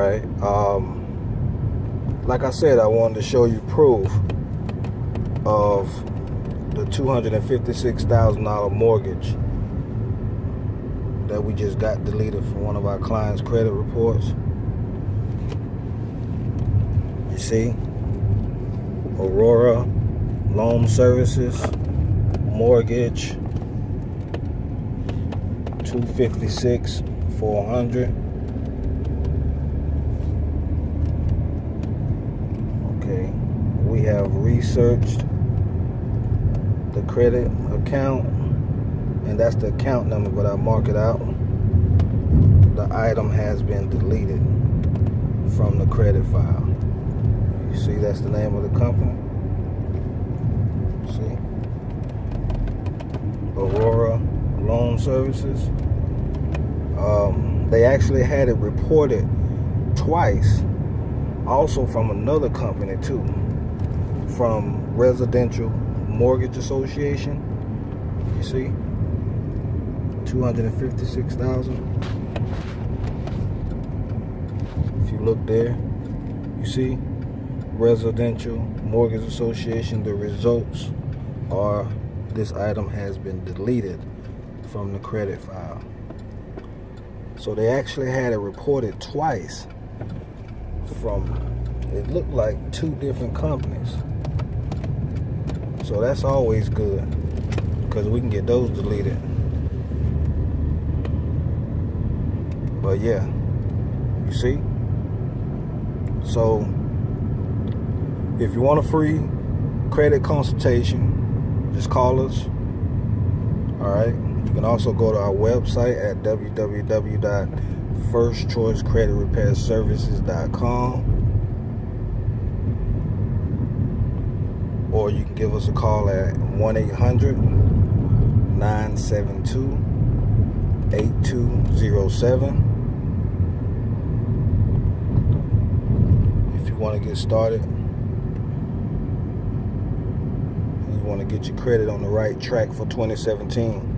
right. Like I said, I wanted to show you proof of the $256,000 mortgage that we just got deleted from one of our clients' credit reports. You see, Aurora Loan Services mortgage, $256,400. Okay, we have researched the credit account, and that's the account number, but I mark it out. The item has been deleted from the credit file. You see, that's the name of the company. See, Aurora Loan Services. They actually had it reported twice, also from another company too, from Residential Mortgage Association. You see, $256,000. If you look there, you see Residential Mortgage Association. The results are this item has been deleted from the credit file. So they actually had it reported twice from, it looked like, 2 different companies. So that's always good, because we can get those deleted. But yeah, you see? So if you want a free credit consultation, just call us. All right. You can also go to our website at www.firstchoicecreditrepairservices.com, or you can give us a call at 1-800-972-8207 if you want to get started. You want to get your credit on the right track for 2017.